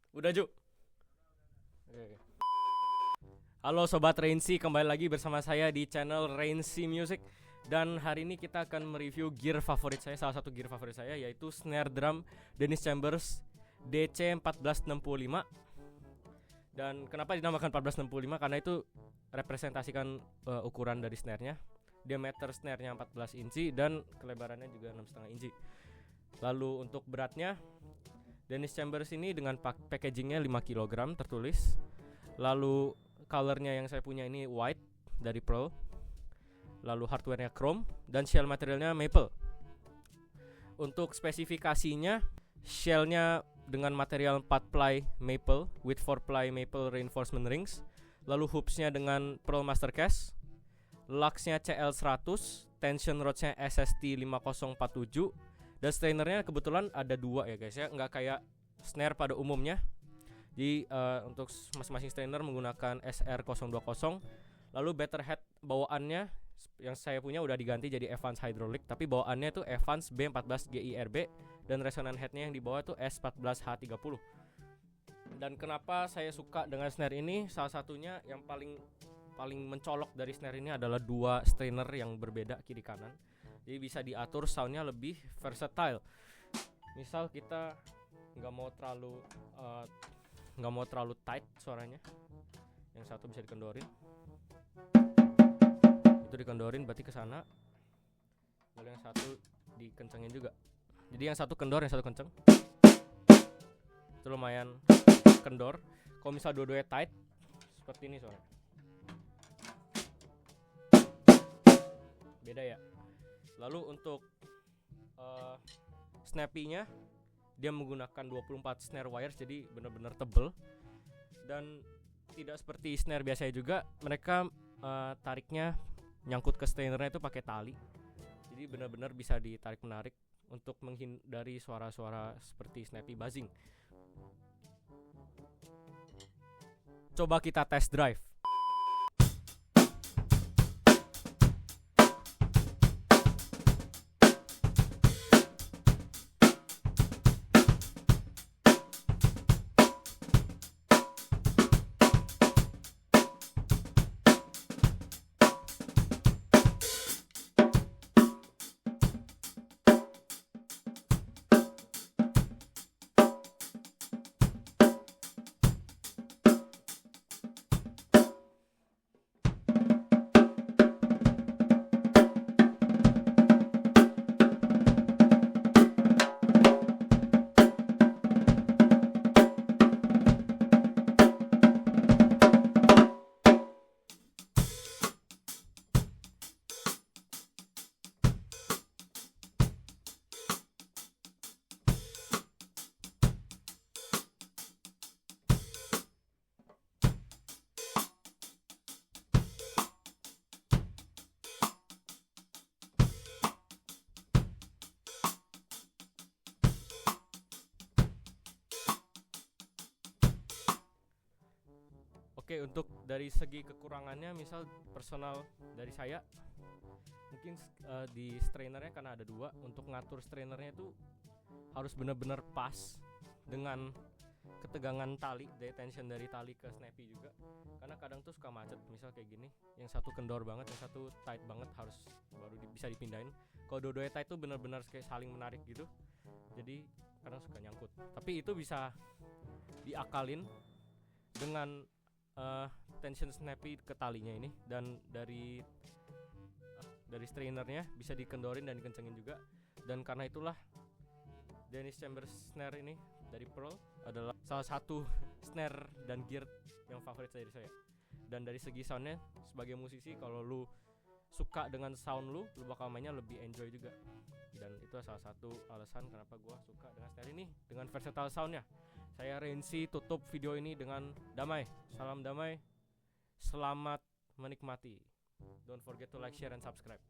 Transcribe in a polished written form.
Udah Ju. Oke. Halo Sobat Rainsi, kembali lagi bersama saya di channel Rainsi Music. Dan hari ini kita akan mereview gear favorit saya, salah satu gear favorit saya, yaitu snare drum Dennis Chambers DC1465. Dan kenapa dinamakan 1465? Karena itu representasikan ukuran dari snare-nya. Diameter snare-nya 14 inci dan kelebarannya juga 6,5 inci. Lalu untuk beratnya, Dennis Chambers ini dengan packagingnya 5 kg tertulis. Lalu colornya yang saya punya ini white dari Pearl. Lalu hardwarenya chrome dan shell materialnya maple. Untuk spesifikasinya, shellnya dengan material 4 ply maple with 4 ply maple reinforcement rings. Lalu hoopsnya dengan Pearl Master Cast. Lugsnya CL100, tension rodsnya SST 5047. Dan strainernya kebetulan ada 2 ya guys ya, nggak kayak snare pada umumnya. Jadi untuk masing-masing strainer menggunakan SR020. Lalu better head bawaannya yang saya punya udah diganti jadi Evans Hydraulic, tapi bawaannya tuh Evans B14GIRB dan resonant headnya yang di bawah tuh S14H30. Dan kenapa saya suka dengan snare ini? Salah satunya yang paling mencolok dari snare ini adalah 2 strainer yang berbeda kiri kanan. Jadi bisa diatur soundnya lebih versatile. Misal kita nggak mau terlalu tight suaranya, yang satu bisa dikendorin, itu dikendorin berarti ke sana. Lalu yang satu dikencengin juga. Jadi yang satu kendor, yang satu kenceng. Itu lumayan kendor. Kalau misal dua-duanya tight seperti ini suaranya. Beda ya. Lalu untuk snappy-nya, dia menggunakan 24 snare wires, jadi benar-benar tebel. Dan tidak seperti snare biasanya juga, mereka tariknya nyangkut ke strainernya itu pakai tali. Jadi benar-benar bisa ditarik menarik untuk menghindari suara-suara seperti snappy buzzing. Coba kita test drive. Oke, untuk dari segi kekurangannya, misal personal dari saya, mungkin di strainernya karena ada 2, untuk ngatur strainernya itu harus benar-benar pas dengan ketegangan tali, tension dari tali ke snappy juga. Karena kadang tuh suka macet, misal kayak gini, yang satu kendor banget, yang satu tight banget, harus baru bisa dipindahin. Kalau dua-duanya tight tuh benar-benar kayak saling menarik gitu, jadi kadang suka nyangkut. Tapi itu bisa diakalin dengan tension snappy ke talinya ini, dan dari strainernya bisa dikendorin dan dikencengin juga. Dan karena itulah Dennis Chambers snare ini dari Pearl adalah salah satu snare dan gear yang favorit dari saya. Dan dari segi soundnya, sebagai musisi, kalau lu suka dengan sound lu bakal mainnya lebih enjoy juga. Dan itu salah satu alasan kenapa gua suka dengan snare ini, dengan versatile soundnya. Saya Rainsi tutup video ini dengan damai. Salam damai. Selamat menikmati. Don't forget to like, share, and subscribe.